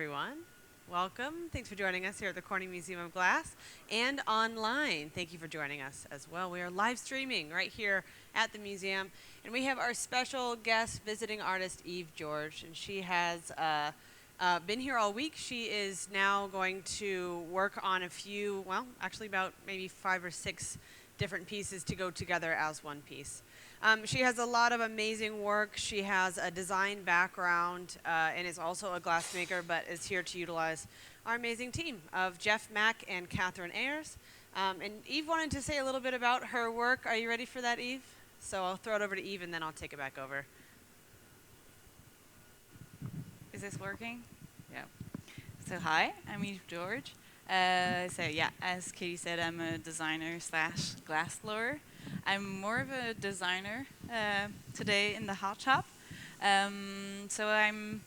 everyone. Welcome. Thanks for joining us here at the Corning Museum of Glass and online. Thank you for joining us as well. We are live streaming right here at the museum, and we have our special guest visiting artist, Eve George, and she has been here all week. She is now going to work on a few, well, actually about maybe 5 or 6 different pieces to go together as one piece. She has a lot of amazing work. She has a design background and is also a glassmaker, but is here to utilize our amazing team of Jeff Mack and Catherine Ayers. And Eve wanted to say a little bit about her work. Are you ready for that, Eve? So I'll throw it over to Eve, and then I'll take it back over. Is this working? Yeah. So hi, I'm Eve George. So yeah, as Katie said, I'm a designer slash glass blower. I'm more of a designer today in the hot shop. So I'm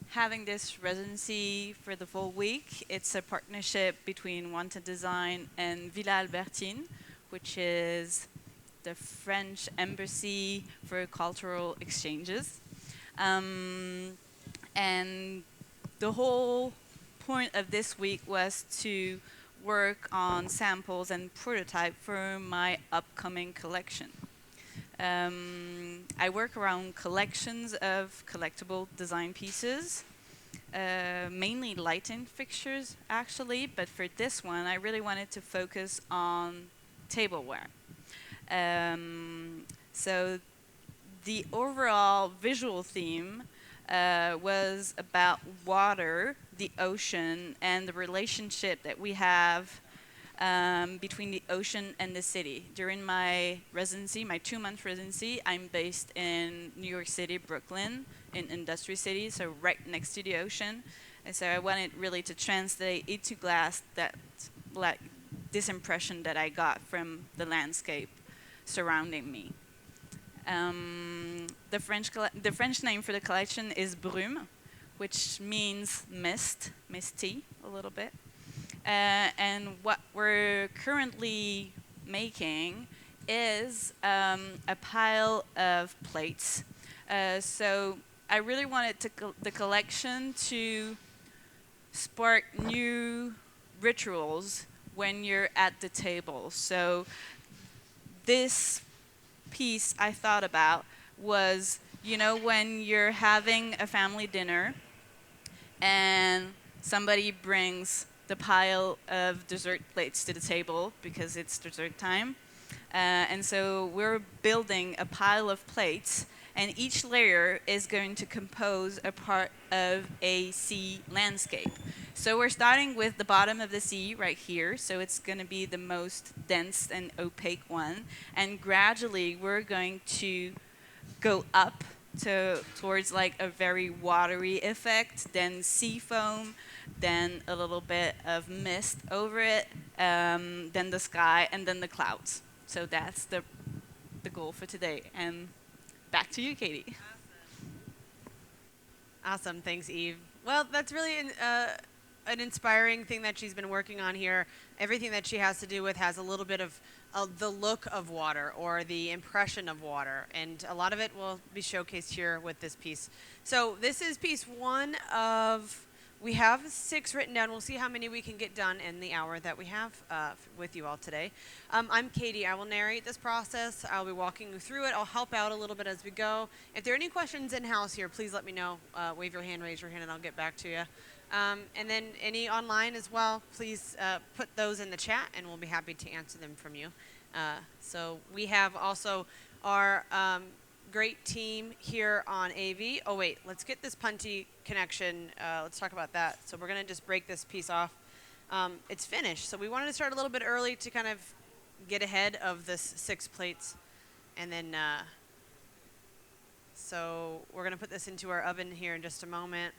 having this residency for the full week. It's a partnership between Wanted Design and Villa Albertine, which is the French embassy for cultural exchanges. And the whole point of this week was to work on samples and prototype for my upcoming collection. I work around collections of collectible design pieces, mainly lighting fixtures actually, but for this one I really wanted to focus on tableware. So the overall visual theme was about water, the ocean, and the relationship that we have between the ocean and the city. During my residency, my 2-month residency, I'm based in New York City, Brooklyn, in Industry City, so right next to the ocean. And so I wanted really to translate into glass that, like, this impression that I got from the landscape surrounding me. The French name for the collection is Brume, which means mist, misty, a little bit. And what we're currently making is a pile of plates. So I really wanted the collection to spark new rituals when you're at the table. So this piece I thought about was, you know, when you're having a family dinner and somebody brings the pile of dessert plates to the table because it's dessert time. And so we're building a pile of plates, and each layer is going to compose a part of a sea landscape. So we're starting with the bottom of the sea right here, so it's going to be the most dense and opaque one, and gradually we're going to go up towards like a very watery effect, then sea foam, then a little bit of mist over it, then the sky, and then the clouds. So that's the goal for today. And back to you, Katie. Awesome. Thanks, Eve. Well, that's really an inspiring thing that she's been working on here. Everything that she has to do with has a little bit of the look of water or the impression of water, and a lot of it will be showcased here with this piece. So this is piece 1 of, we have 6 written down. We'll see how many we can get done in the hour that we have with you all today. I'm Katie. I will narrate this process. I'll be walking you through it. I'll help out a little bit as we go. If there are any questions in-house here, please let me know. Wave your hand, raise your hand, and I'll get back to you. And then any online as well, please put those in the chat, and we'll be happy to answer them from you. So we have also our great team here on AV. Oh wait, let's get this punty connection. Let's talk about that. So we're gonna just break this piece off. It's finished. So we wanted to start a little bit early to kind of get ahead of this 6 plates. And then, so we're gonna put this into our oven here in just a moment.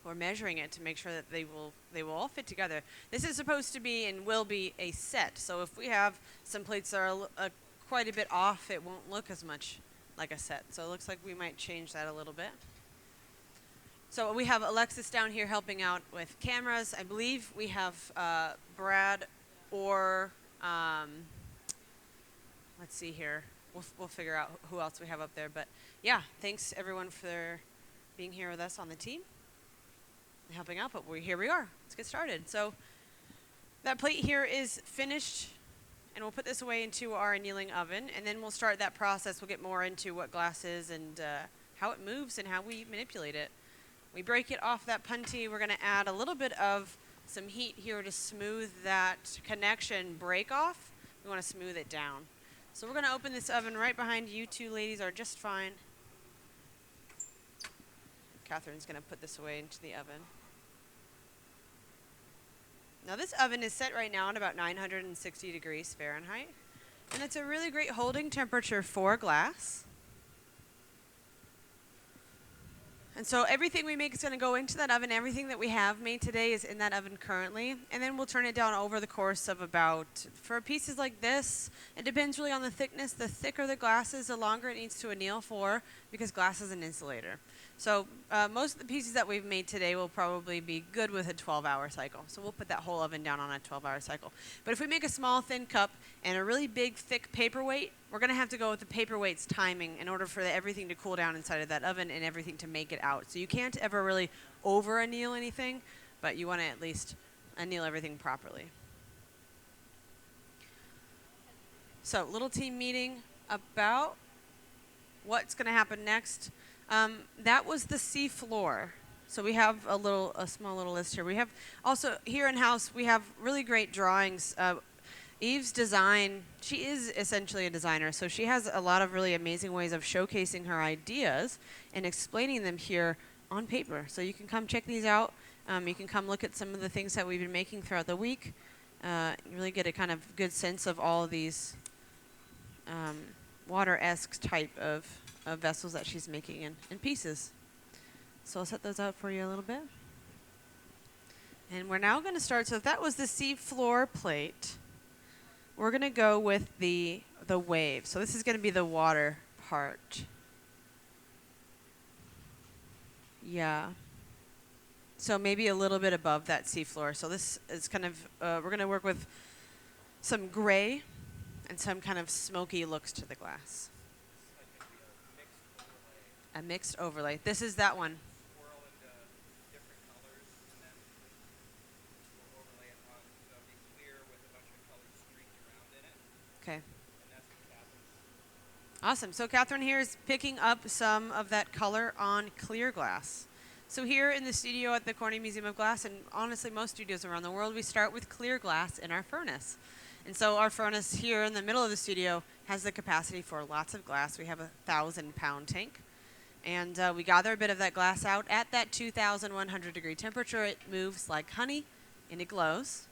We're measuring it to make sure that they will all fit together. This is supposed to be and will be a set. So if we have some plates that are quite a bit off, it won't look as much like a set. So it looks like we might change that a little bit. So we have Alexis down here helping out with cameras. I believe we have Brad or let's see here. We'll figure out who else we have up there. But yeah, thanks everyone for being here with us on the team. helping out, but here we are. Let's get started. So that plate here is finished, and we'll put this away into our annealing oven, and then we'll start that process. We'll get more into what glass is and how it moves and how we manipulate it. We break it off that punty. We're going to add a little bit of some heat here to smooth that connection break off. We want to smooth it down. So we're going to open this oven right behind you two ladies are just fine. Catherine's going to put this away into the oven. Now this oven is set right now at about 960 degrees Fahrenheit, and it's a really great holding temperature for glass. And so everything we make is going to go into that oven. Everything that we have made today is in that oven currently, and then we'll turn it down over the course of about, for pieces like this, it depends really on the thickness. The thicker the glass is, the longer it needs to anneal for, because glass is an insulator. So most of the pieces that we've made today will probably be good with a 12-hour cycle. So we'll put that whole oven down on a 12-hour cycle. But if we make a small, thin cup and a really big, thick paperweight, we're going to have to go with the paperweight's timing in order for everything to cool down inside of that oven and everything to make it out. So you can't ever really over-anneal anything, but you want to at least anneal everything properly. So little team meeting about what's going to happen next. That was the seafloor. So we have a small little list here. We have also here in house, we have really great drawings. Eve's design, she is essentially a designer, so she has a lot of really amazing ways of showcasing her ideas and explaining them here on paper. So you can come check these out. You can come look at some of the things that we've been making throughout the week. You really get a kind of good sense of all of these water-esque type of vessels that she's making in pieces. So I'll set those out for you a little bit. And we're now going to start. So if that was the seafloor plate, we're going to go with the wave. So this is going to be the water part. Yeah. So maybe a little bit above that seafloor. So this is kind of, we're going to work with some gray and some kind of smoky looks to the glass. A mixed overlay. This is that one. Swirl into different colors, and then we'll overlay it on, so it'll be clear with a bunch of colors streaked around in it. Okay. And that's what happens. Awesome. So Catherine here is picking up some of that color on clear glass. So here in the studio at the Corning Museum of Glass, and honestly most studios around the world, we start with clear glass in our furnace. And so our furnace here in the middle of the studio has the capacity for lots of glass. We have a 1,000-pound tank. And we gather a bit of that glass out at that 2,100 degree temperature. It moves like honey, and it glows.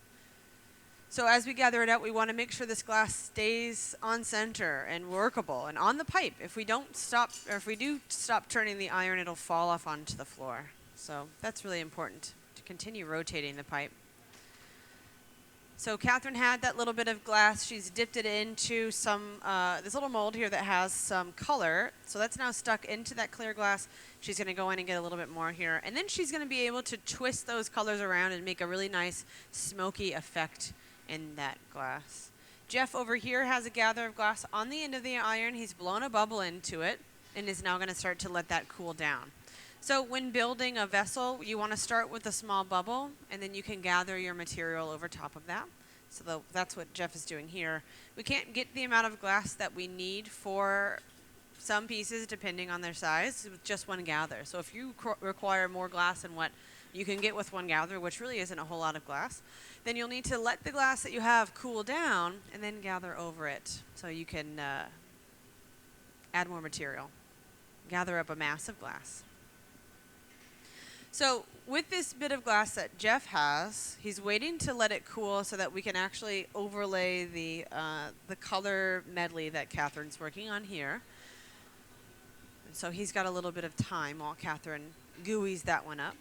So as we gather it out, we want to make sure this glass stays on center and workable and on the pipe. If we don't stop, or if we do stop turning the iron, it'll fall off onto the floor. So that's really important to continue rotating the pipe. So Catherine had that little bit of glass. She's dipped it into some, this little mold here that has some color. So that's now stuck into that clear glass. She's going to go in and get a little bit more here. And then she's going to be able to twist those colors around and make a really nice smoky effect in that glass. Jeff over here has a gather of glass on the end of the iron. He's blown a bubble into it and is now going to start to let that cool down. So when building a vessel, you want to start with a small bubble, and then you can gather your material over top of that. So that's what Jeff is doing here. We can't get the amount of glass that we need for some pieces, depending on their size, with just one gather. So if you require more glass than what you can get with one gather, which really isn't a whole lot of glass, then you'll need to let the glass that you have cool down and then gather over it so you can add more material. Gather up a mass of glass. So with this bit of glass that Jeff has, he's waiting to let it cool so that we can actually overlay the color medley that Catherine's working on here. And so he's got a little bit of time while Catherine gooeys that one up.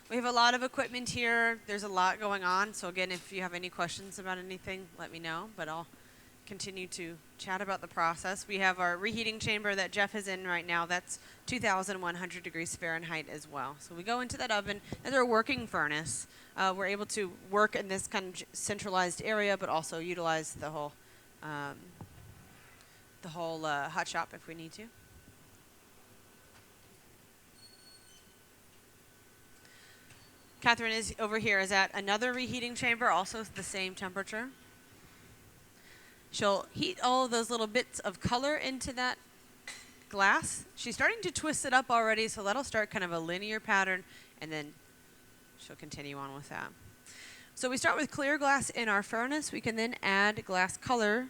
We have a lot of equipment here. There's a lot going on. So again, if you have any questions about anything, let me know. But I'll continue to chat about the process. We have our reheating chamber that Jeff is in right now. That's 2,100 degrees Fahrenheit as well. So we go into that oven. As our working furnace, we're able to work in this kind of centralized area, but also utilize the whole hot shop if we need to. Catherine is over here is at another reheating chamber, also the same temperature. She'll heat all of those little bits of color into that glass. She's starting to twist it up already, so that'll start kind of a linear pattern, and then she'll continue on with that. So we start with clear glass in our furnace. We can then add glass color.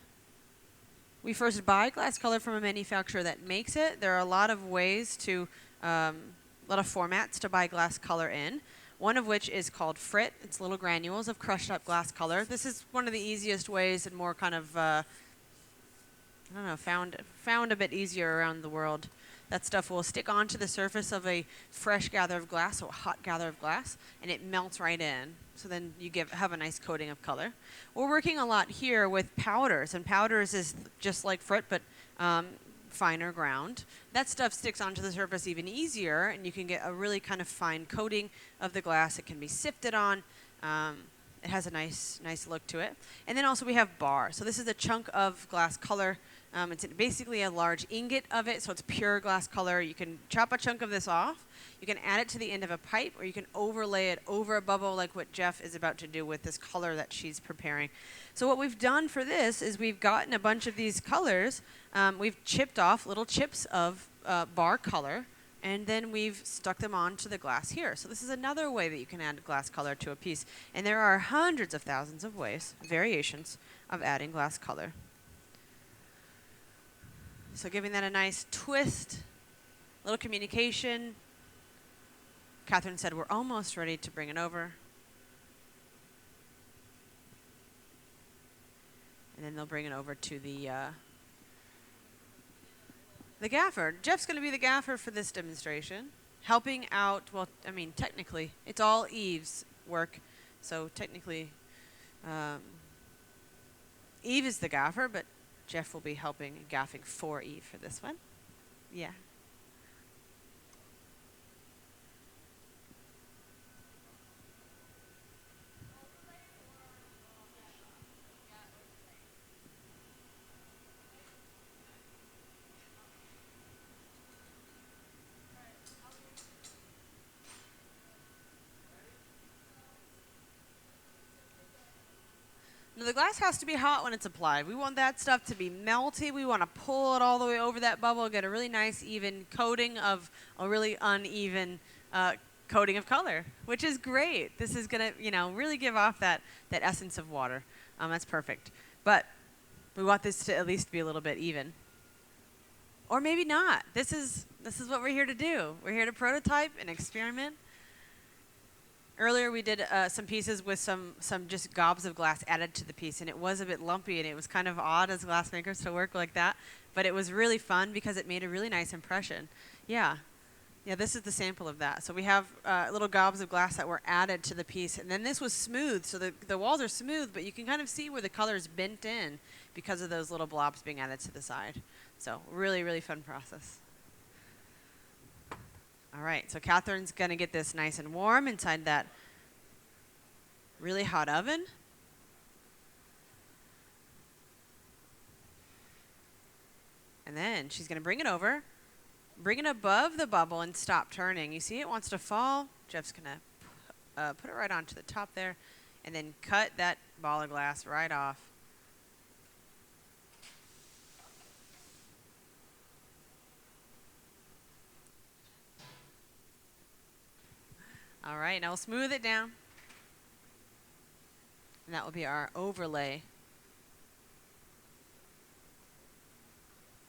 We first buy glass color from a manufacturer that makes it. There are a lot of ways to, a lot of formats to buy glass color in. One of which is called frit. It's little granules of crushed up glass color. This is one of the easiest ways and more kind of, I don't know, found a bit easier around the world. That stuff will stick onto the surface of a fresh gather of glass, so a hot gather of glass, and it melts right in. So then you have a nice coating of color. We're working a lot here with powders, and powders is just like frit, but finer ground. That stuff sticks onto the surface even easier, and you can get a really kind of fine coating of the glass. It can be sifted on. It has a nice look to it. And then also we have bar. So this is a chunk of glass color. It's basically a large ingot of it, so it's pure glass color. You can chop a chunk of this off. You can add it to the end of a pipe, or you can overlay it over a bubble like what Jeff is about to do with this color that she's preparing. So what we've done for this is we've gotten a bunch of these colors. We've chipped off little chips of bar color, and then we've stuck them onto the glass here. So this is another way that you can add glass color to a piece. And there are hundreds of thousands of ways, variations, of adding glass color. So giving that a nice twist, little communication. Catherine said we're almost ready to bring it over. And then they'll bring it over to the gaffer. Jeff's going to be the gaffer for this demonstration, helping out. Well, I mean, technically, it's all Eve's work. So technically, Eve is the gaffer, but Jeff will be helping gaffing for Eve for this one. Yeah. Now the glass has to be hot when it's applied. We want that stuff to be melty. We want to pull it all the way over that bubble, get a really nice even coating of a really uneven coating of color, which is great. This is going to, really give off that essence of water. That's perfect. But we want this to at least be a little bit even. Or maybe not. This is what we're here to do. We're here to prototype and experiment. Earlier we did some pieces with some just gobs of glass added to the piece, and it was a bit lumpy, and it was kind of odd as glass makers to work like that, but it was really fun because it made a really nice impression. Yeah, this is the sample of that. So we have little gobs of glass that were added to the piece, and then this was smooth, so the walls are smooth, but you can kind of see where the color is bent in because of those little blobs being added to the side. So really, really fun process. All right, so Catherine's going to get this nice and warm inside that really hot oven. And then she's going to bring it over, bring it above the bubble, and stop turning. You see it wants to fall. Jeff's going to put it right onto the top there, and then cut that ball of glass right off. All right, now we'll smooth it down. And that will be our overlay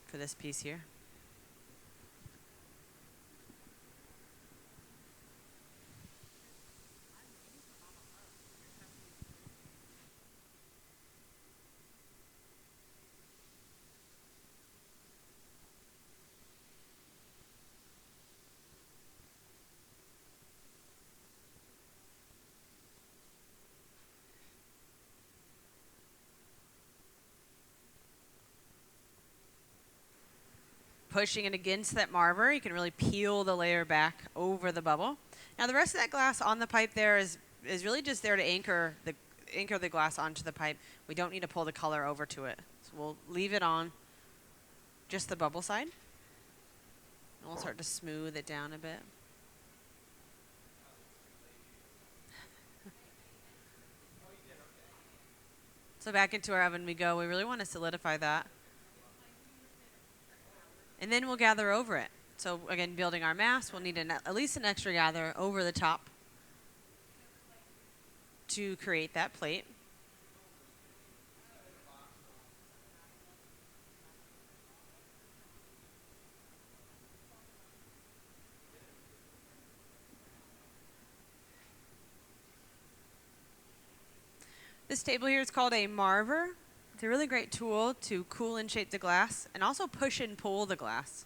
for this piece here. Pushing it against that marble, you can really peel the layer back over the bubble. Now the rest of that glass on the pipe there is really just there to anchor the glass onto the pipe. We don't need to pull the color over to it. So we'll leave it on just the bubble side. And we'll start to smooth it down a bit. So back into our oven we go. We really want to solidify that. And then we'll gather over it. So again, building our mass, we'll need at least an extra gather over the top to create that plate. This table here is called a marver. It's a really great tool to cool and shape the glass and also push and pull the glass.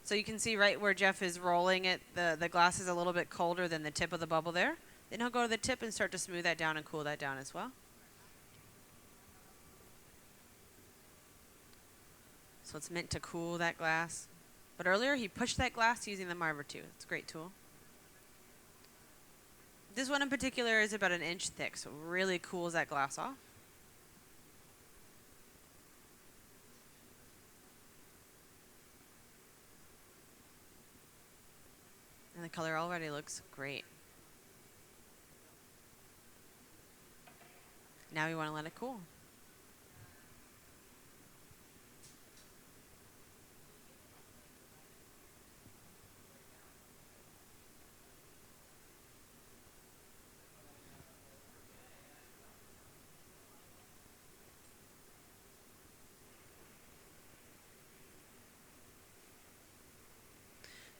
So you can see right where Jeff is rolling it, the glass is a little bit colder than the tip of the bubble there. Then he'll go to the tip and start to smooth that down and cool that down as well. So it's meant to cool that glass. But earlier he pushed that glass using the marver too. It's a great tool. This one in particular is about 1 inch thick, so it really cools that glass off. And the color already looks great. Now we want to let it cool.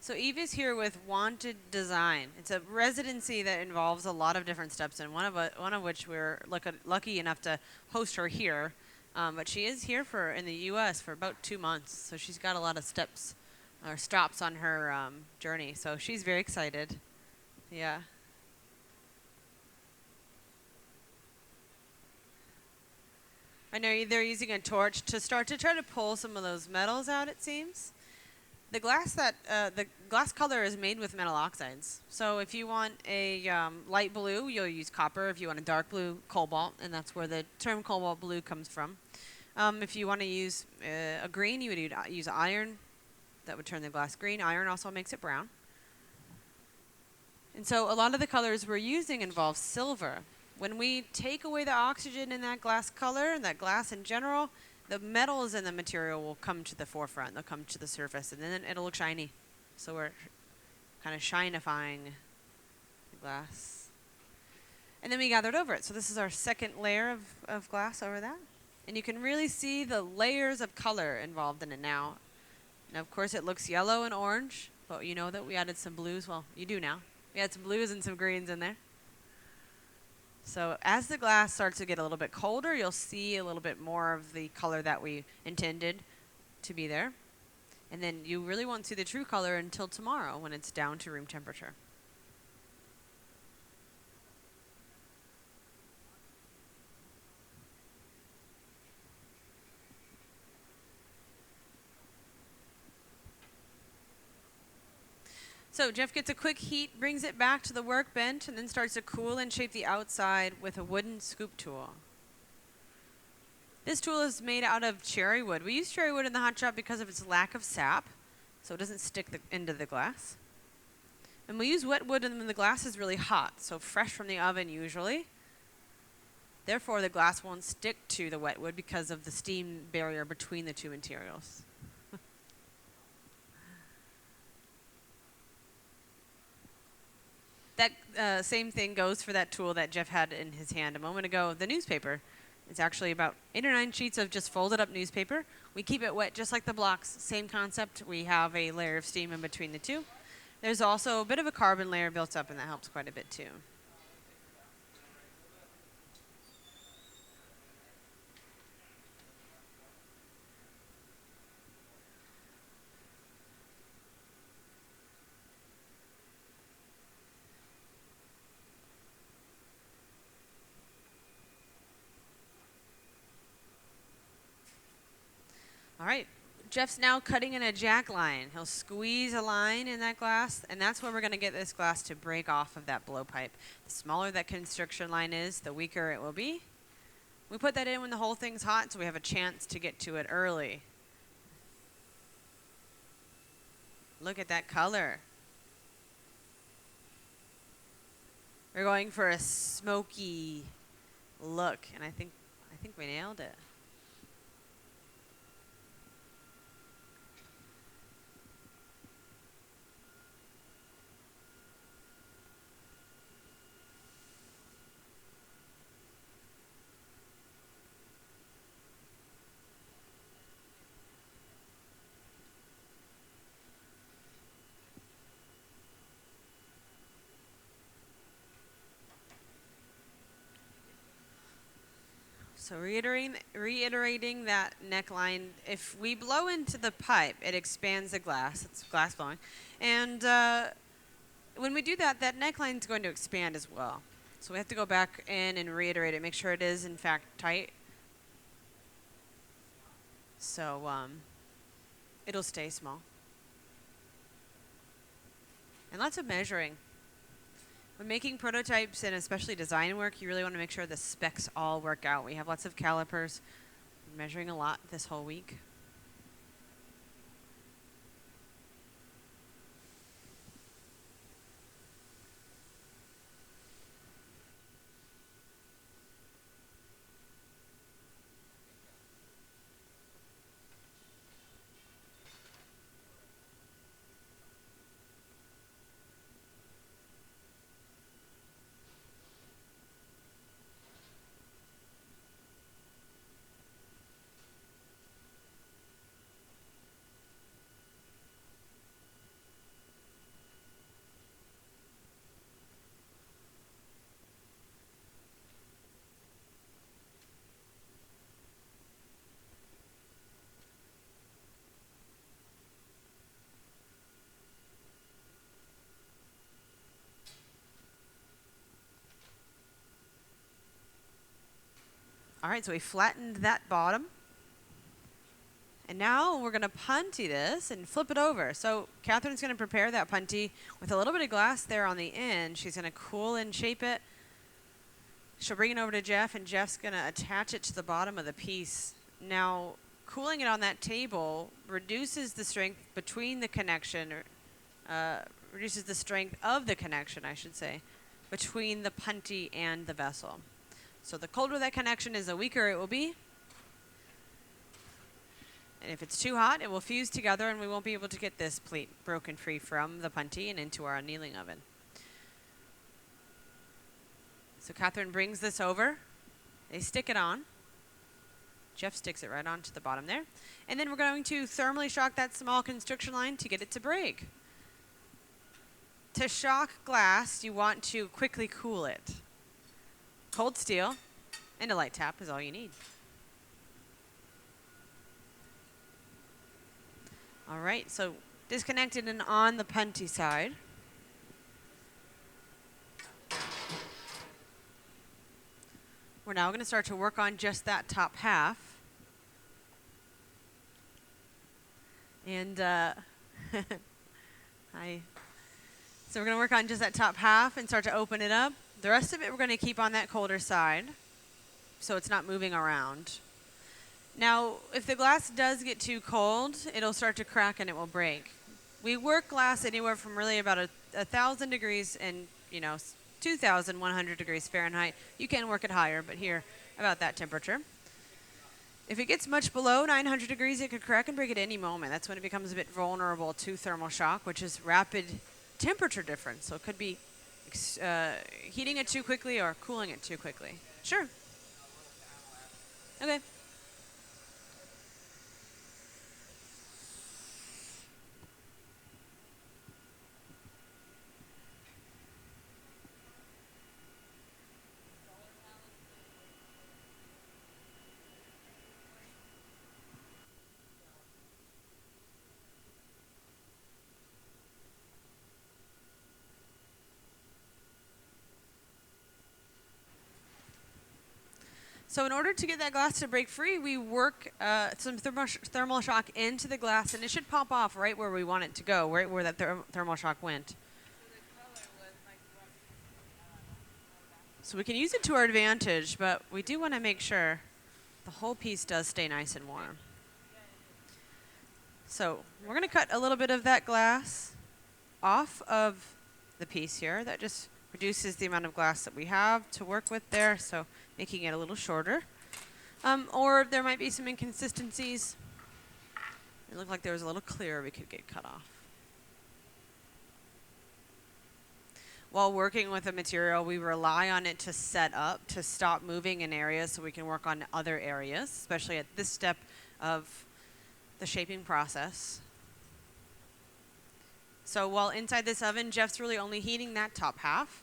So Eve is here with Wanted Design. It's a residency that involves a lot of different steps, and one of which we're lucky enough to host her here. But she is here in the U.S. for about 2 months, so she's got a lot of steps or stops on her journey. So she's very excited. Yeah. I know they're using a torch to start to try to pull some of those metals out, it seems. The glass color is made with metal oxides. So if you want a light blue, you'll use copper. If you want a dark blue, cobalt, and that's where the term cobalt blue comes from. If you want to use a green, you would use iron. That would turn the glass green. Iron also makes it brown. And so a lot of the colors we're using involve silver. When we take away the oxygen in that glass color and that glass in general, the metals in the material will come to the forefront. They'll come to the surface, and then it'll look shiny. So we're kind of shinifying the glass. And then we gathered over it. So this is our second layer of glass over that. And you can really see the layers of color involved in it now. Now, of course, it looks yellow and orange, but you know that we added some blues. Well, you do now. We had some blues and some greens in there. So as the glass starts to get a little bit colder, you'll see a little bit more of the color that we intended to be there. And then you really won't see the true color until tomorrow when it's down to room temperature. So Jeff gets a quick heat, brings it back to the workbench, and then starts to cool and shape the outside with a wooden scoop tool. This tool is made out of cherry wood. We use cherry wood in the hot shop because of its lack of sap, so it doesn't stick into the glass. And we use wet wood when the glass is really hot, so fresh from the oven usually. Therefore, the glass won't stick to the wet wood because of the steam barrier between the two materials. That same thing goes for that tool that Jeff had in his hand a moment ago, the newspaper. It's actually about 8 or 9 sheets of just folded up newspaper. We keep it wet just like the blocks. Same concept. We have a layer of steam in between the two. There's also a bit of a carbon layer built up, and that helps quite a bit too. All right, Jeff's now cutting in a jack line. He'll squeeze a line in that glass, and that's where we're going to get this glass to break off of that blowpipe. The smaller that constriction line is, the weaker it will be. We put that in when the whole thing's hot, so we have a chance to get to it early. Look at that color. We're going for a smoky look, and I think think we nailed it. So reiterating that neckline, if we blow into the pipe, it expands the glass. It's glass blowing. And when we do that, that neckline is going to expand as well. So we have to go back in and reiterate it, make sure it is in fact tight. So it'll stay small. And lots of measuring. When making prototypes and especially design work, you really want to make sure the specs all work out. We have lots of calipers, measuring a lot this whole week. All right, so we flattened that bottom. And now we're going to punty this and flip it over. So Catherine's going to prepare that punty with a little bit of glass there on the end. She's going to cool and shape it. She'll bring it over to Jeff, and Jeff's going to attach it to the bottom of the piece. Now, cooling it on that table reduces the strength between the connection, reduces the strength of the connection, I should say, between the punty and the vessel. So the colder that connection is, the weaker it will be. And if it's too hot, it will fuse together and we won't be able to get this plate broken free from the punty and into our annealing oven. So Catherine brings this over. They stick it on. Jeff sticks it right onto the bottom there. And then we're going to thermally shock that small constriction line to get it to break. To shock glass, you want to quickly cool it. Cold steel and a light tap is all you need. All right, so disconnected and on the punty side. We're now going to start to work on just that top half. And hi. So we're going to work on just that top half and start to open it up. The rest of it we're going to keep on that colder side so it's not moving around. Now, if the glass does get too cold, it'll start to crack and it will break. We work glass anywhere from really about 1,000 degrees and, 2,100 degrees Fahrenheit. You can work it higher, but here, about that temperature. If it gets much below 900 degrees, it could crack and break at any moment. That's when it becomes a bit vulnerable to thermal shock, which is rapid temperature difference. So it could be heating it too quickly or cooling it too quickly. Sure. Okay. So in order to get that glass to break free, we work some thermal shock into the glass, and it should pop off right where we want it to go, right where that thermal shock went. So we can use it to our advantage, but we do want to make sure the whole piece does stay nice and warm. So we're going to cut a little bit of that glass off of the piece here. That just reduces the amount of glass that we have to work with there, so making it a little shorter. Or there might be some inconsistencies. It looked like there was a little clear we could get cut off. While working with a material, we rely on it to set up, to stop moving in areas so we can work on other areas, especially at this step of the shaping process. So while inside this oven, Jeff's really only heating that top half.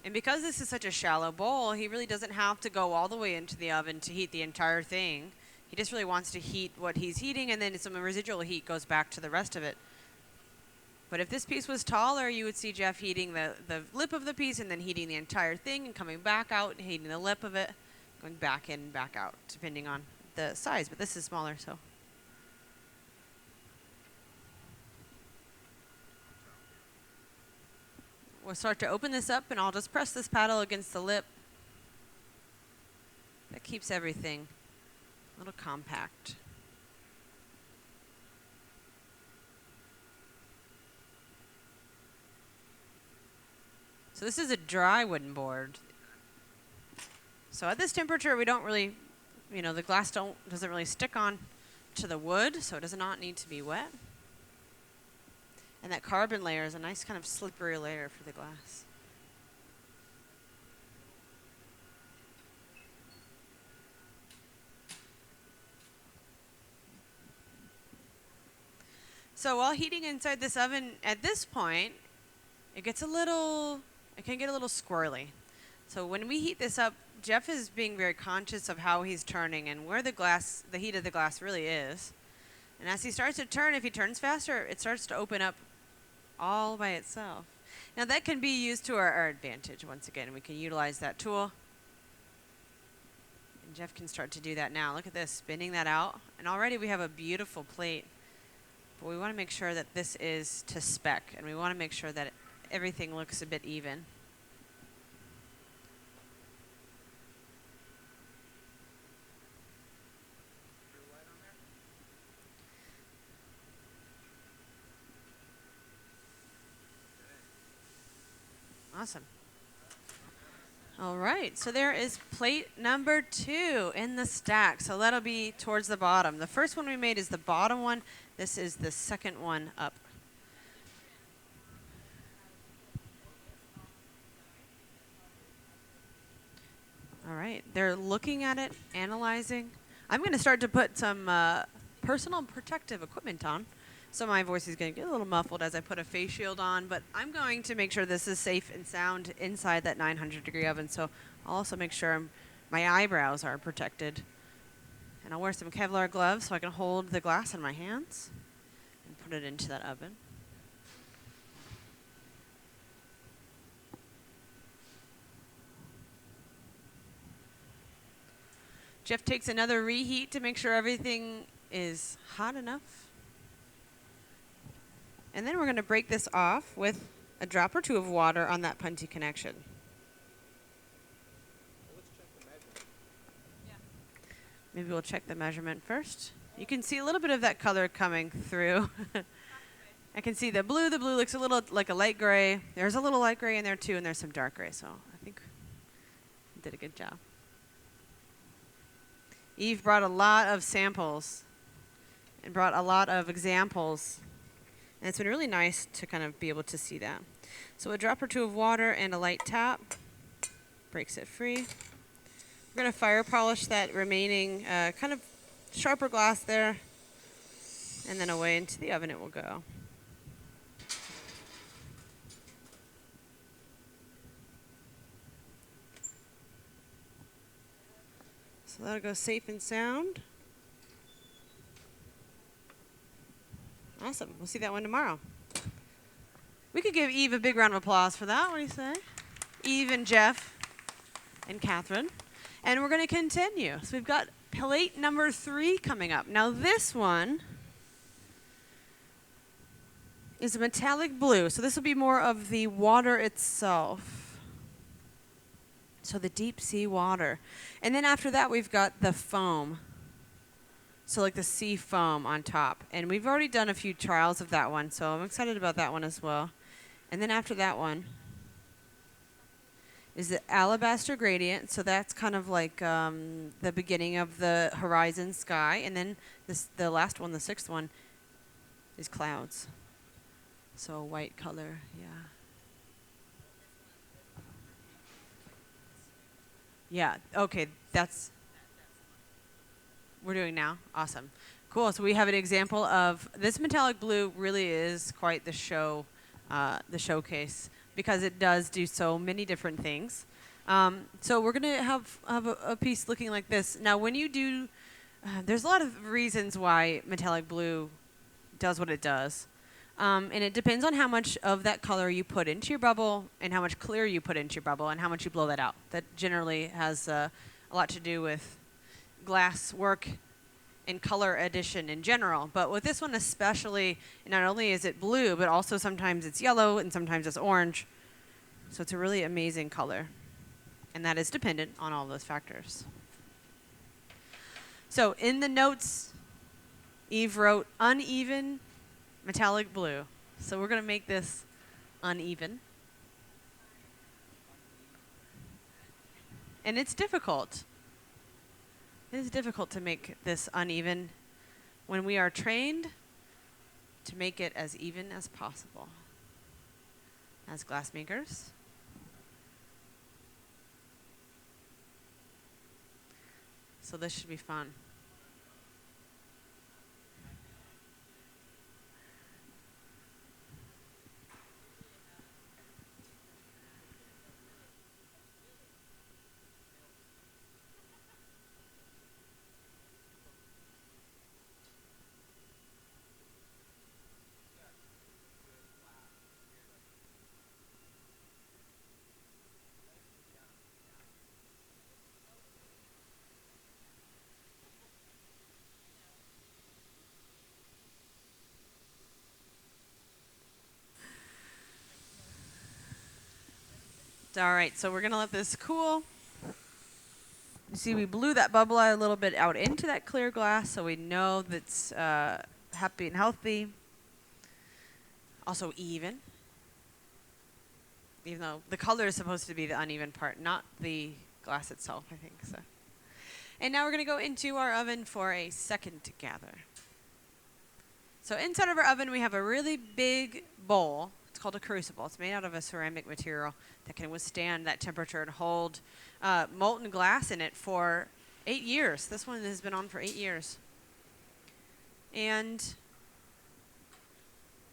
And because this is such a shallow bowl, he really doesn't have to go all the way into the oven to heat the entire thing. He just really wants to heat what he's heating, and then some residual heat goes back to the rest of it. But if this piece was taller, you would see Jeff heating the lip of the piece and then heating the entire thing and coming back out and heating the lip of it, going back in and back out, depending on the size. But this is smaller, so. We'll start to open this up, and I'll just press this paddle against the lip. That keeps everything a little compact. So this is a dry wooden board. So at this temperature, we don't really, the glass doesn't really stick on to the wood, so it does not need to be wet. And that carbon layer is a nice kind of slippery layer for the glass. So while heating inside this oven, at this point, it can get a little squirrely. So when we heat this up, Jeff is being very conscious of how he's turning and where the heat of the glass really is. And as he starts to turn, if he turns faster, it starts to open up all by itself. Now that can be used to our advantage. Once again, we can utilize that tool. And Jeff can start to do that now. Look at this, spinning that out. And already we have a beautiful plate. But we want to make sure that this is to spec, and we want to make sure that everything looks a bit even. Awesome. All right, so there is plate number 2 in the stack. So that'll be towards the bottom. The first one we made is the bottom one. This is the second one up. All right, they're looking at it, analyzing. I'm going to start to put some personal protective equipment on. So my voice is going to get a little muffled as I put a face shield on, but I'm going to make sure this is safe and sound inside that 900-degree oven. So I'll also make sure my eyebrows are protected. And I'll wear some Kevlar gloves so I can hold the glass in my hands and put it into that oven. Jeff takes another reheat to make sure everything is hot enough. And then we're going to break this off with a drop or two of water on that punty connection. Let's check the measurement. Yeah. Maybe we'll check the measurement first. You can see a little bit of that color coming through. I can see the blue. The blue looks a little like a light gray. There's a little light gray in there too, and there's some dark gray. So I think we did a good job. Eve brought a lot of samples and brought a lot of examples. And it's been really nice to kind of be able to see that. So a drop or two of water and a light tap breaks it free. We're going to fire polish that remaining kind of sharper glass there, and then away into the oven it will go. So that'll go safe and sound. Awesome. We'll see that one tomorrow. We could give Eve a big round of applause for that. What do you say? Eve and Jeff and Catherine. And we're going to continue. So we've got plate number 3 coming up. Now this one is a metallic blue. So this will be more of the water itself. So the deep sea water. And then after that we've got the foam. So like the sea foam on top. And we've already done a few trials of that one, so I'm excited about that one as well. And then after that one is the alabaster gradient. So that's kind of like the beginning of the horizon sky. And then the last one, the sixth one, is clouds. So a white color, yeah. Yeah, okay, that's we're doing now. Awesome. Cool. So we have an example of this metallic blue really is quite the showcase because it does do so many different things. So we're gonna have a piece looking like this. Now, when you do, there's a lot of reasons why metallic blue does what it does. And it depends on how much of that color you put into your bubble and how much clear you put into your bubble and how much you blow that out. That generally has a lot to do with glass work and color addition in general. But with this one especially, not only is it blue, but also sometimes it's yellow and sometimes it's orange. So it's a really amazing color. And that is dependent on all those factors. So in the notes, Eve wrote uneven metallic blue. So we're going to make this uneven. And it's difficult. It is difficult to make this uneven when we are trained to make it as even as possible as glassmakers. So this should be fun. All right, so we're going to let this cool. You see, we blew that bubble out a little bit out into that clear glass, so we know that's happy and healthy. Also even. Even though the color is supposed to be the uneven part, not the glass itself, I think. So. And now we're going to go into our oven for a second gather. So inside of our oven, we have a really big bowl. It's called a crucible. It's made out of a ceramic material that can withstand that temperature and hold molten glass in it for 8 years. This one has been on for 8 years. And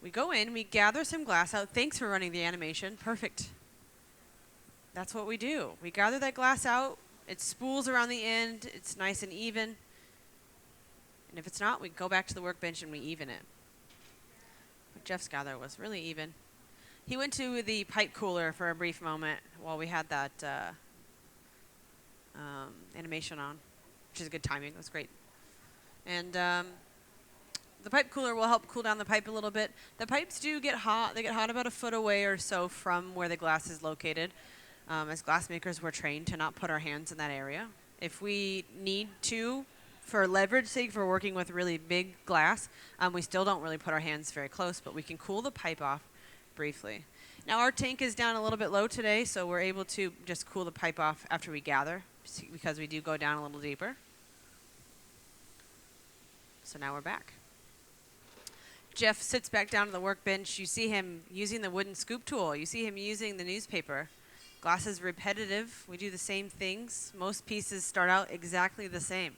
we go in, we gather some glass out. Thanks for running the animation. Perfect. That's what we do. We gather that glass out. It spools around the end. It's nice and even. And if it's not, we go back to the workbench and we even it. But Jeff's gather was really even. He went to the pipe cooler for a brief moment while we had that animation on, which is good timing. It was great. And the pipe cooler will help cool down the pipe a little bit. The pipes do get hot. They get hot about a foot away or so from where the glass is located. As glassmakers, we're trained to not put our hands in that area. If we need to, for leverage sake, for working with really big glass, we still don't really put our hands very close, but we can cool the pipe off briefly. Now our tank is down a little bit low today, so we're able to just cool the pipe off after we gather, because we do go down a little deeper. So now we're back. Jeff sits back down to the workbench. You see him using the wooden scoop tool. You see him using the newspaper. Glass is repetitive. We do the same things. Most pieces start out exactly the same.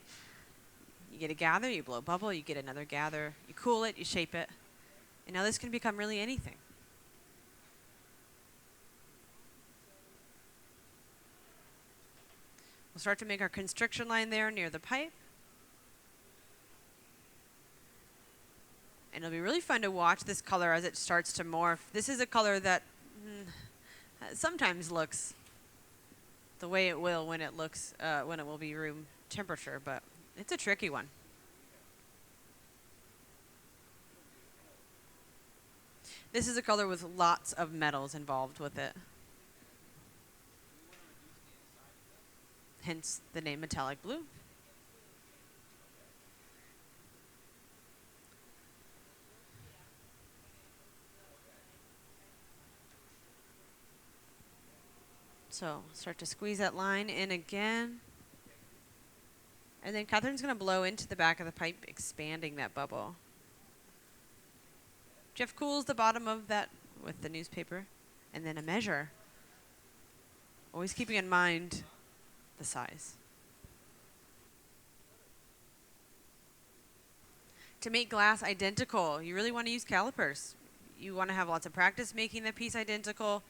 You get a gather, you blow a bubble, you get another gather, you cool it, you shape it. And now this can become really anything. We'll start to make our constriction line there near the pipe. And it'll be really fun to watch this color as it starts to morph. This is a color that sometimes looks the way it will when it looks when it will be room temperature, but it's a tricky one. This is a color with lots of metals involved with it. Hence the name metallic blue. So start to squeeze that line in again. And then Catherine's going to blow into the back of the pipe, expanding that bubble. Jeff cools the bottom of that with the newspaper, and then a measure. Always keeping in mind the size. To make glass identical, you really want to use calipers. You want to have lots of practice making the piece identical.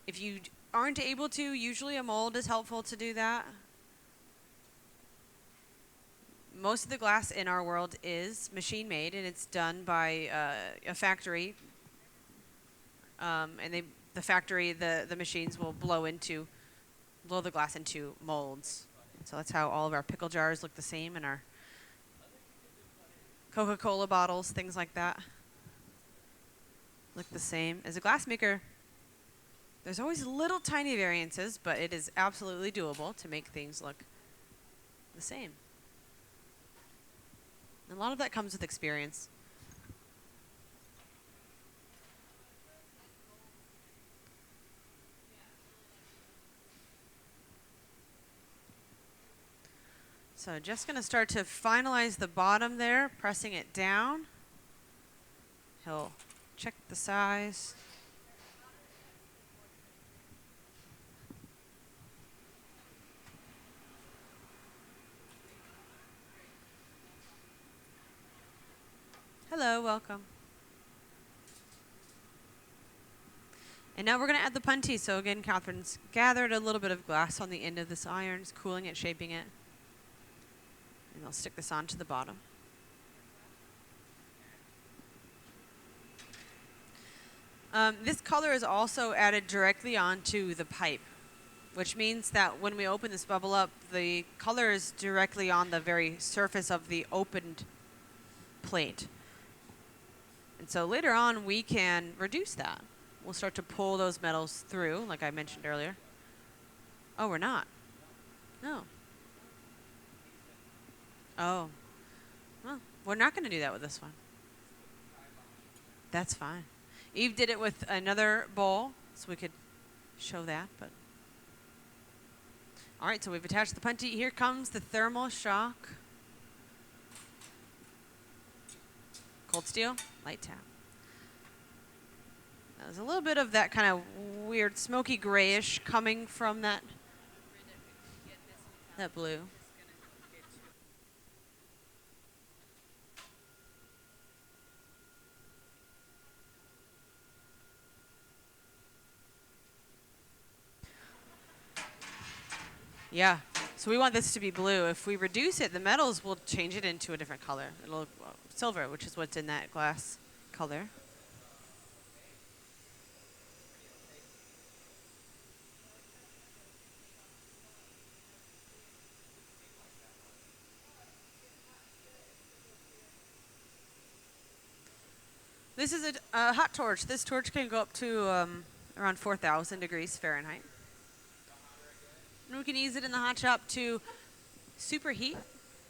If you aren't able to, usually a mold is helpful to do that. Most of the glass in our world is machine made, and it's done by a factory. And the factory, the machines will blow the glass into molds. So that's how all of our pickle jars look the same, and our Coca-Cola bottles, things like that, look the same. As a glassmaker, there's always little tiny variances, but it is absolutely doable to make things look the same. And a lot of that comes with experience. So just going to start to finalize the bottom there, pressing it down. He'll check the size. Hello, welcome. And now we're going to add the puntee. So again, Catherine's gathered a little bit of glass on the end of this iron, is cooling it, shaping it. And I'll stick this onto the bottom. This color is also added directly onto the pipe, which means that when we open this bubble up, the color is directly on the very surface of the opened plate. And so later on, we can reduce that. We'll start to pull those metals through, like I mentioned earlier. Oh, we're not. No. Oh. Well, we're not going to do that with this one. That's fine. Eve did it with another bowl, so we could show that. But all right, so we've attached the puntee. Here comes the thermal shock. Cold steel, light tap. There's a little bit of that kind of weird smoky grayish coming from that blue. Yeah, so we want this to be blue. If we reduce it, the metals will change it into a different color. It'll look silver, which is what's in that glass color. This is a hot torch. This torch can go up to around 4,000 degrees Fahrenheit. And we can use it in the hot shop to superheat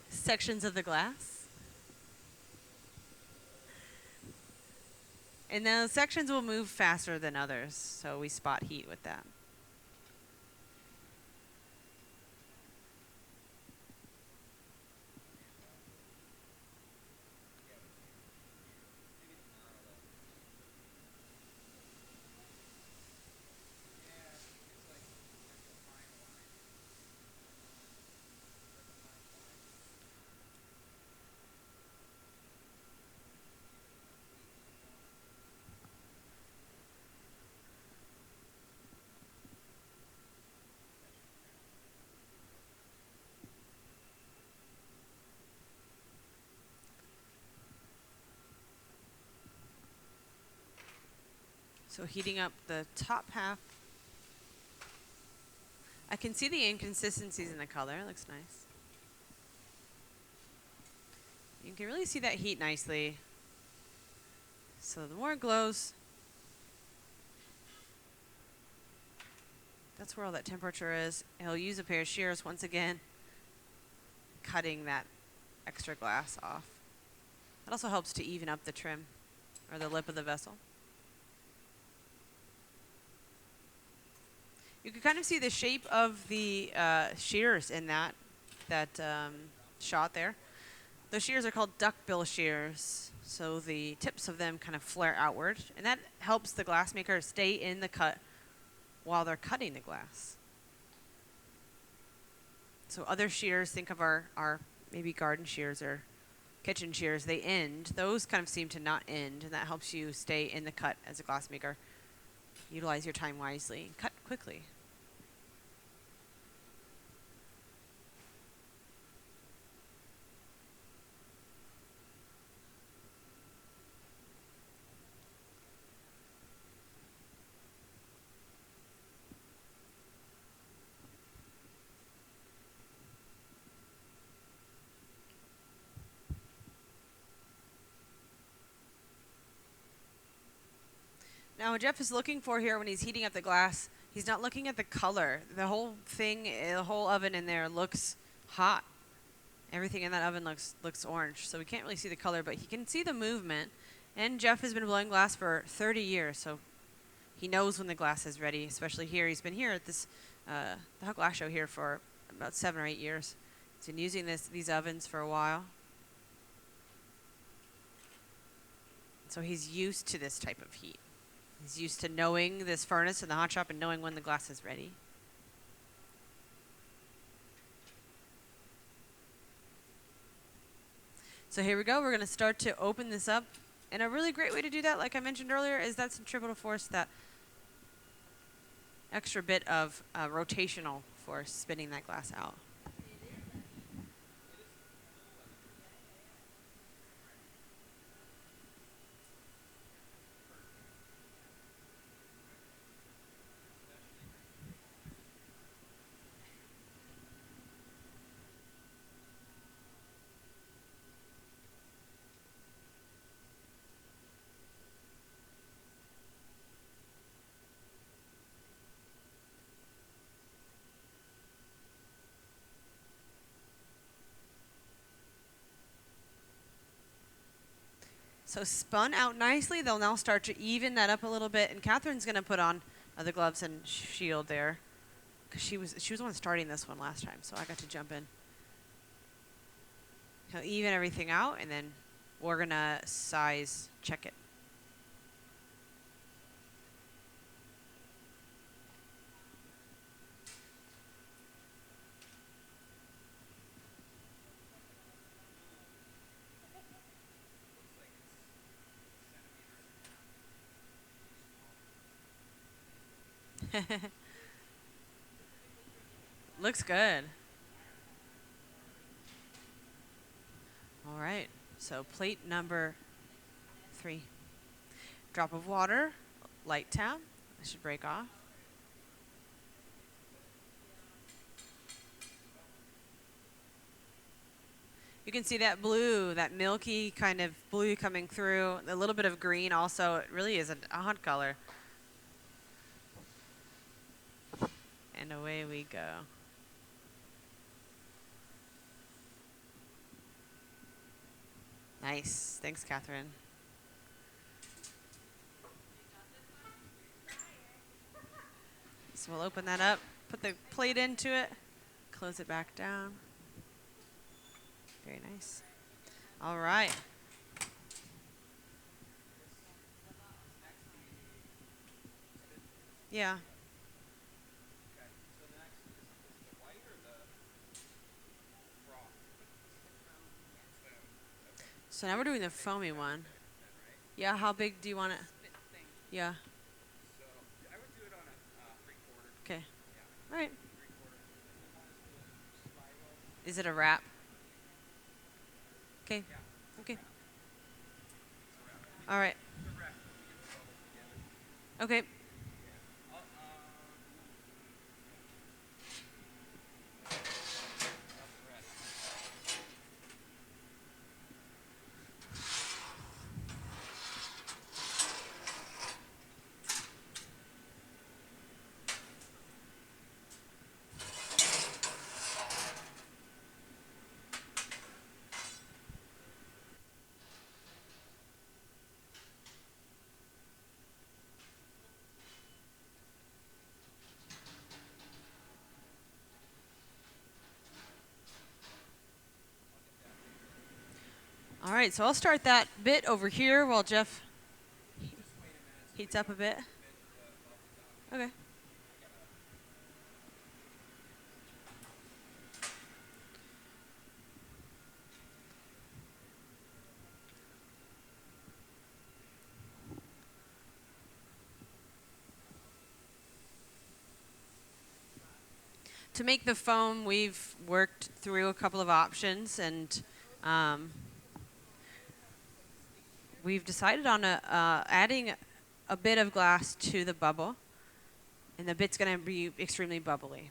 sections of the glass. And those sections will move faster than others, so we spot heat with that. So heating up the top half. I can see the inconsistencies in the color. It looks nice. You can really see that heat nicely. So the more it glows, that's where all that temperature is. He'll use a pair of shears once again, cutting that extra glass off. It also helps to even up the trim or the lip of the vessel. You can kind of see the shape of the shears in that shot there. Those shears are called duckbill shears. So the tips of them kind of flare outward, and that helps the glassmaker stay in the cut while they're cutting the glass. So other shears, think of our maybe garden shears or kitchen shears, they end. Those kind of seem to not end, and that helps you stay in the cut as a glassmaker. Utilize your time wisely. Cut quickly. Now, what Jeff is looking for here when he's heating up the glass, he's not looking at the color. The whole thing, the whole oven in there looks hot. Everything in that oven looks orange, so we can't really see the color, but he can see the movement. And Jeff has been blowing glass for 30 years, so he knows when the glass is ready, especially here. He's been here at this the Hot Glass Show here for about 7 or 8 years. He's been using these ovens for a while. So he's used to this type of heat. He's used to knowing this furnace in the hot shop and knowing when the glass is ready. So here we go. We're going to start to open this up. And a really great way to do that, like I mentioned earlier, is that centripetal force, that extra bit of rotational force spinning that glass out. So spun out nicely. They'll now start to even that up a little bit. And Catherine's going to put on the gloves and shield there, because she was the one starting this one last time, so I got to jump in. He'll even everything out, and then we're going to size check it. Looks good. All right, so plate number 3. Drop of water, light tap. That should break off. You can see that blue, that milky kind of blue coming through. A little bit of green also. It really is an odd color. And away we go. Nice. Thanks, Catherine. So we'll open that up, put the plate into it, close it back down. Very nice. All right. Yeah. Okay. So the next is the white or the raw? Foam. Okay. So now we're doing the foamy one. Then, right? Yeah, how big do you want it? Yeah. So I would do it on a 3/4. Okay. Yeah. All right. 3/4. And you want us to spiral. Is it a wrap? Okay. Yeah. Okay. It's a wrap. All right. It's a wrap. We get the bubbles together. Okay. Yeah. All right, so I'll start that bit over here while Jeff heats up a bit. Okay. To make the foam, we've worked through a couple of options, and we've decided on adding a bit of glass to the bubble, and the bit's going to be extremely bubbly.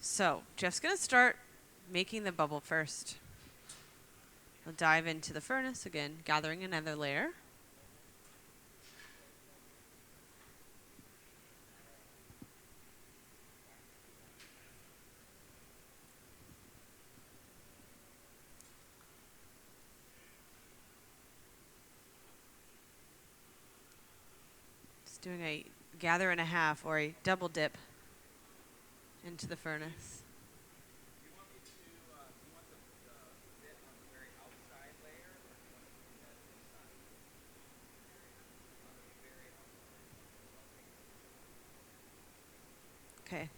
So Jeff's going to start making the bubble first. He'll dive into the furnace again, gathering another layer. Just doing a gather and a half or a double dip into the furnace. Do you want me to, do you want the bit on the very outside layer, or do you want to put that inside? On the very outside. Okay.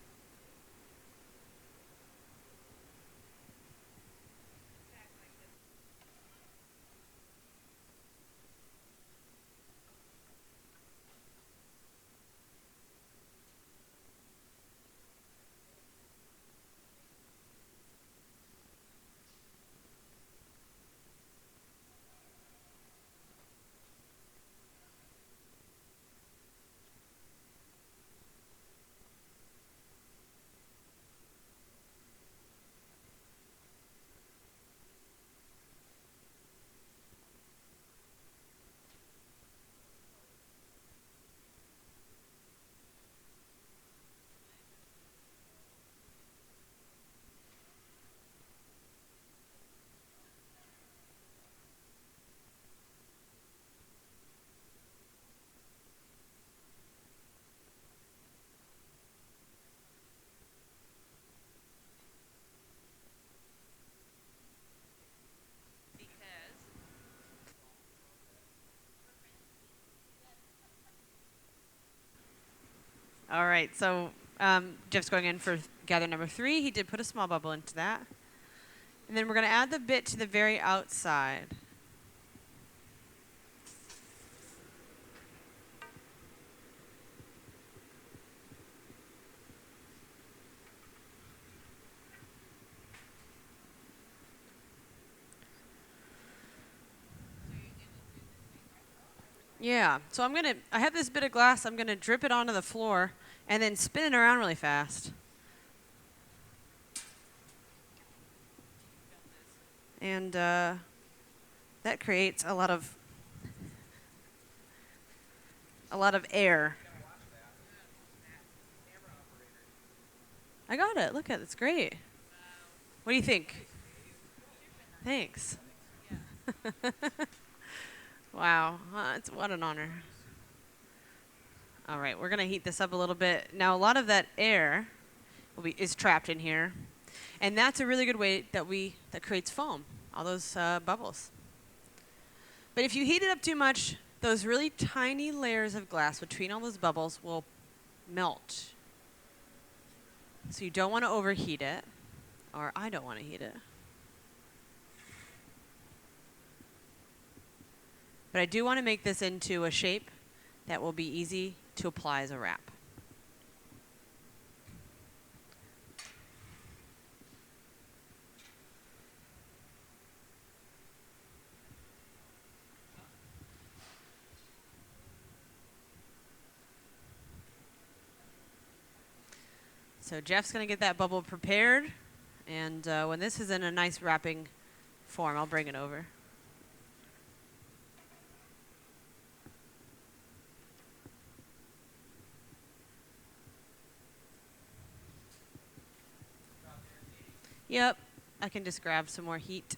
All right, so Jeff's going in for gather number 3. He did put a small bubble into that. And then we're going to add the bit to the very outside. Yeah, so I have this bit of glass, I'm gonna drip it onto the floor and then spin it around really fast. And that creates a lot of air. I got it, look at it, it's great. What do you think? Thanks. Wow, what an honor. All right, we're gonna heat this up a little bit. Now a lot of that air is trapped in here, and that's a really good way that creates foam, all those bubbles. But if you heat it up too much, those really tiny layers of glass between all those bubbles will melt. So you don't want to overheat it, or I don't want to heat it. But I do want to make this into a shape that will be easy to apply as a wrap. So Jeff's going to get that bubble prepared, and when this is in a nice wrapping form, I'll bring it over. Yep, I can just grab some more heat.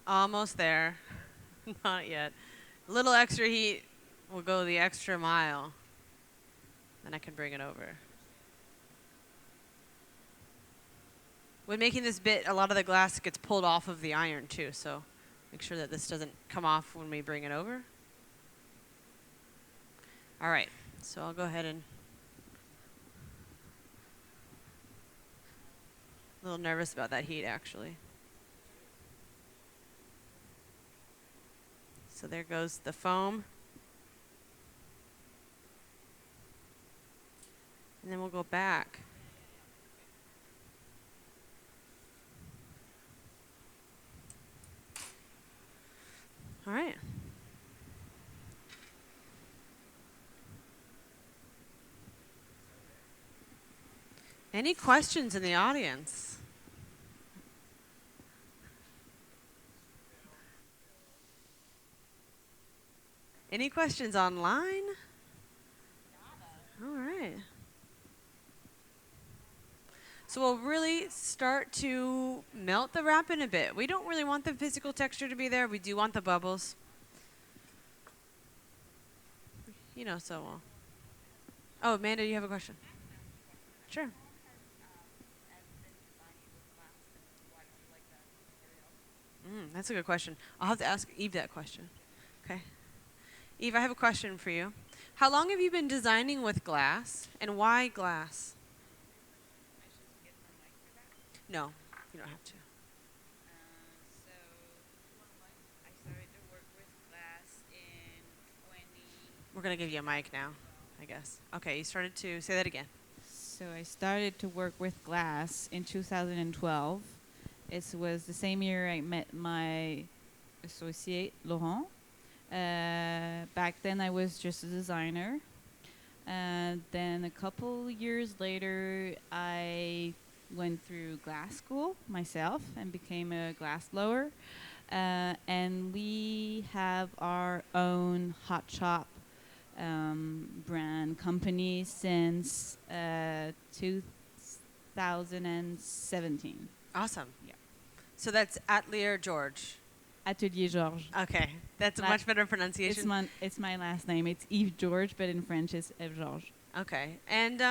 Almost there. Not yet. A little extra heat will go the extra mile. Then I can bring it over. When making this bit, a lot of the glass gets pulled off of the iron too, so make sure that this doesn't come off when we bring it over. All right, so I'll go ahead and... A little nervous about that heat, actually. So there goes the foam. And then we'll go back. All right. Any questions in the audience? Any questions online? All right. So we'll really start to melt the wrap in a bit. We don't really want the physical texture to be there. We do want the bubbles. You know so well. Oh, Amanda, you have a question? Sure. That's a good question. I'll have to ask Eve that question. Okay. Eve, I have a question for you. How long have you been designing with glass, and why glass? No, you don't have to. So I started to work with glass in 20. We're going to give you a mic now, I guess. Okay, you started to say that again. So I started to work with glass in 2012. It was the same year I met my associate, Laurent. Back then I was just a designer. And then a couple years later, I went through glass school myself and became a glass blower. And we have our own hot shop brand company since 2017. Awesome. Yeah. So that's Atelier George. Atelier Georges. Okay, that's a much better pronunciation. It's my last name. It's Yves Georges, but in French it's Yves Georges. Okay, and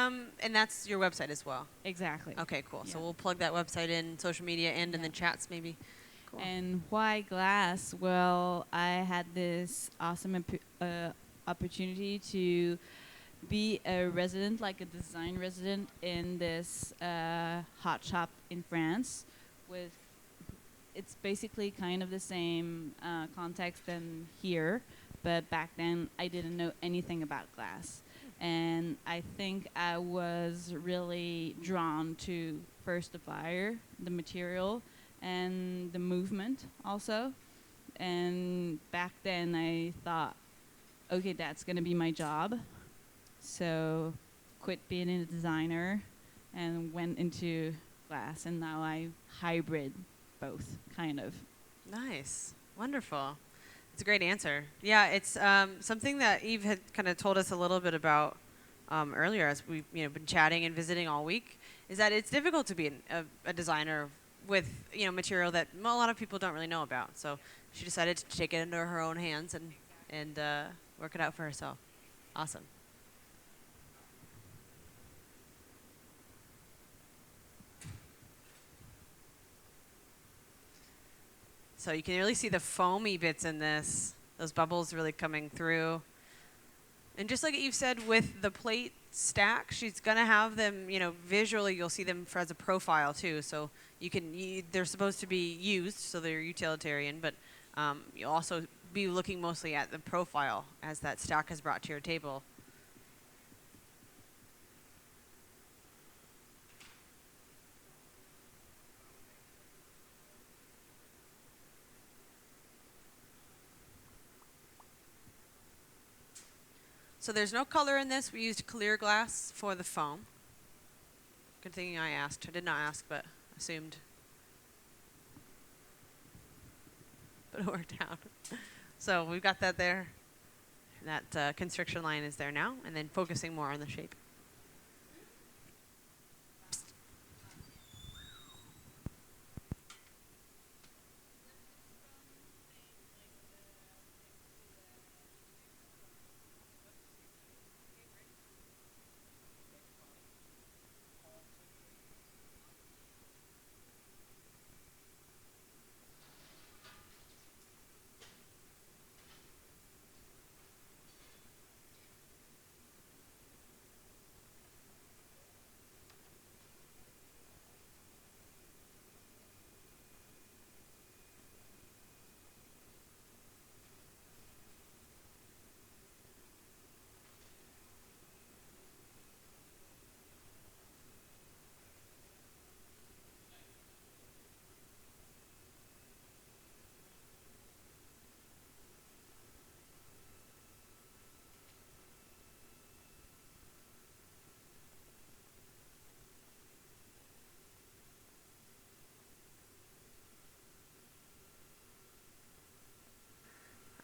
that's your website as well. Exactly. Okay, cool. So Yeah. we'll plug that website in social media and in the chats maybe. Cool. And why glass? Well, I had this awesome opportunity to be a resident, like a design resident, in this hot shop in France. With it's basically kind of the same context than here, but back then I didn't know anything about glass. And I think I was really drawn to first the fire, the material, and the movement also. And back then I thought, okay, that's gonna be my job. So quit being a designer and went into glass, and now I hybrid both, kind of. Nice. Wonderful. It's a great answer. Yeah, it's something that Eve had kind of told us a little bit about earlier as we've been chatting and visiting all week, is that it's difficult to be a designer with material that a lot of people don't really know about. So she decided to take it into her own hands and work it out for herself. Awesome. So you can really see the foamy bits in this, those bubbles really coming through. And just like Eve said, with the plate stack, she's gonna have them, visually you'll see them as a profile too. So they're supposed to be used, so they're utilitarian, but you'll also be looking mostly at the profile as that stack is brought to your table. So there's no color in this. We used clear glass for the foam. Good thing I asked. I did not ask, but assumed. But it worked out. So we've got that there. That constriction line is there now, and then focusing more on the shape.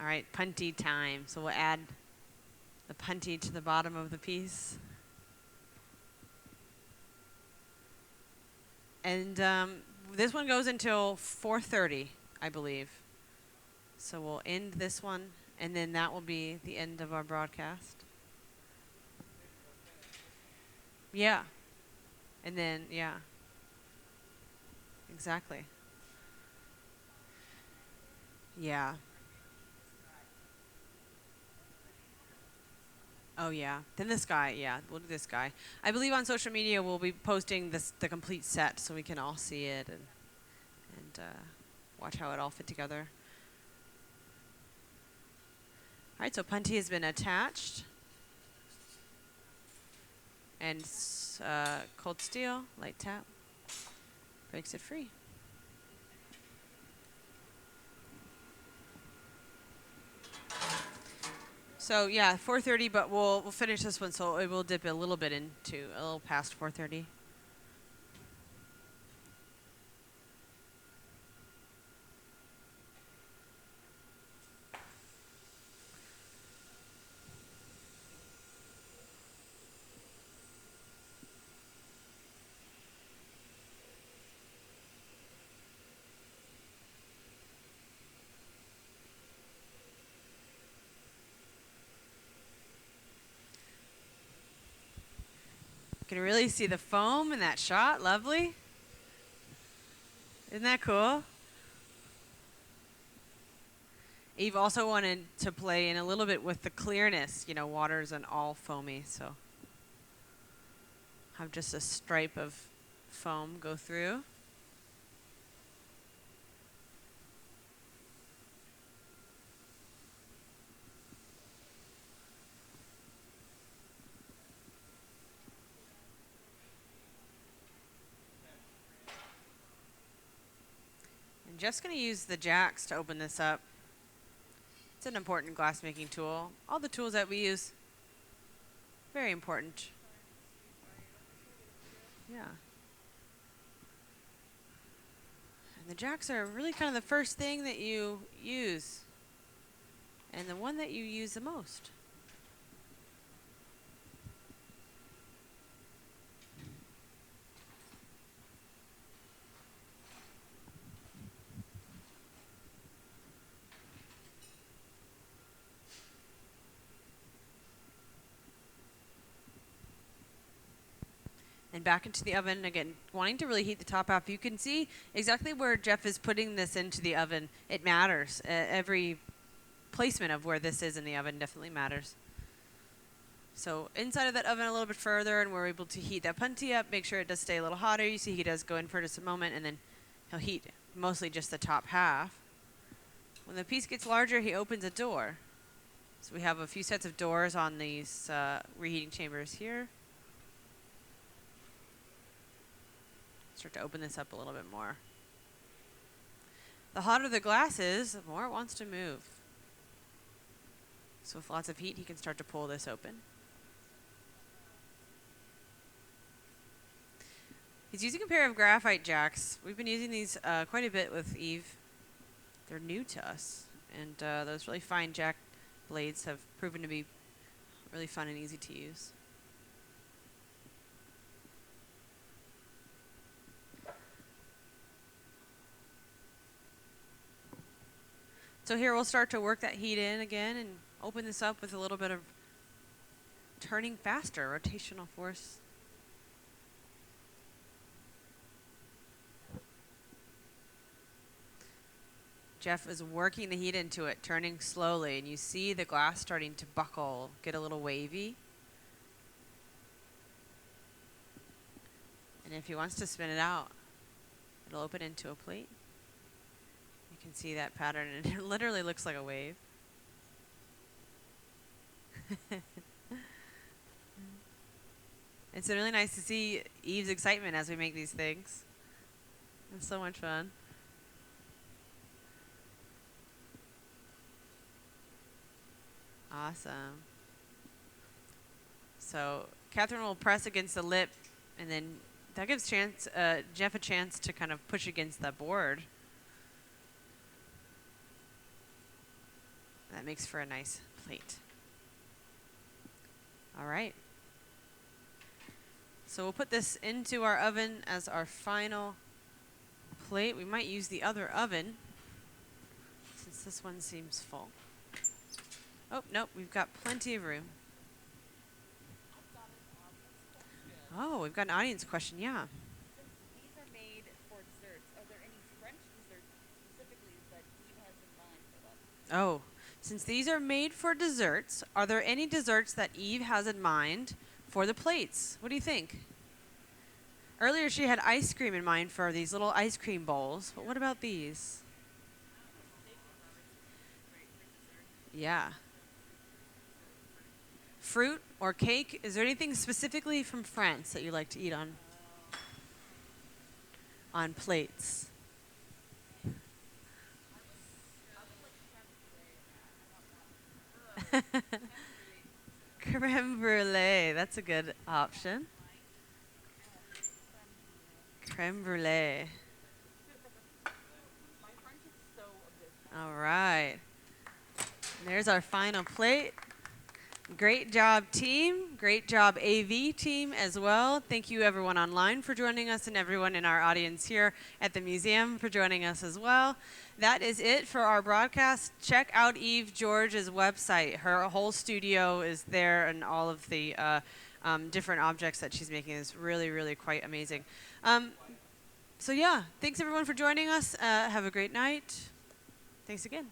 All right, punty time. So we'll add the punty to the bottom of the piece. And this one goes until 4:30, I believe. So we'll end this one, and then that will be the end of our broadcast. Yeah. And then, yeah. Exactly. Yeah. Oh, yeah. Then this guy, yeah, we'll do this guy. I believe on social media we'll be posting the complete set so we can all see it and watch how it all fit together. All right, so punty has been attached. And cold steel, light tap, breaks it free. So yeah, 4:30, but we'll finish this one, so it will dip a little bit into a little past 4:30. You can really see the foam in that shot. Lovely. Isn't that cool? Eve also wanted to play in a little bit with the clearness. You know, water isn't all foamy, so have just a stripe of foam go through. I'm just going to use the jacks to open this up. It's an important glassmaking tool. All the tools that we use, very important. Yeah. And the jacks are really kind of the first thing that you use, and the one that you use the most. And back into the oven again, wanting to really heat the top half. You can see exactly where Jeff is putting this into the oven. It matters. Every placement of where this is in the oven definitely matters. So inside of that oven a little bit further, and we're able to heat that punty up, make sure it does stay a little hotter. You see he does go in for just a moment, and then he'll heat mostly just the top half. When the piece gets larger, he opens a door. So we have a few sets of doors on these reheating chambers here. Start to open this up a little bit more. The hotter the glass is, the more it wants to move. So with lots of heat, he can start to pull this open. He's using a pair of graphite jacks. We've been using these quite a bit with Eve. They're new to us, and those really fine jack blades have proven to be really fun and easy to use. So here we'll start to work that heat in again and open this up with a little bit of turning faster, rotational force. Jeff is working the heat into it, turning slowly, and you see the glass starting to buckle, get a little wavy. And if he wants to spin it out, it'll open into a plate. You can see that pattern, and it literally looks like a wave. It's really nice to see Eve's excitement as we make these things. It's so much fun. Awesome. So Catherine will press against the lip, and then that gives Jeff a chance to kind of push against the board. That makes for a nice plate. All right. So we'll put this into our oven as our final plate. We might use the other oven since this one seems full. Oh, nope, we've got plenty of room. Oh, we've got an audience question, yeah. Since these are made for desserts, are there any French desserts specifically that Eve has in mind for them? Oh, since these are made for desserts, are there any desserts that Eve has in mind for the plates? What do you think? Earlier she had ice cream in mind for these little ice cream bowls, but what about these? Yeah. Fruit or cake? Is there anything specifically from France that you like to eat on plates? Creme brulee, that's a good option. Creme brulee. All right. There's our final plate. Great job, team. Great job, AV team, as well. Thank you, everyone online, for joining us, and everyone in our audience here at the museum for joining us as well. That is it for our broadcast. Check out Eve George's website. Her whole studio is there, and all of the different objects that she's making is really, really quite amazing. So yeah, thanks everyone for joining us. Have a great night. Thanks again.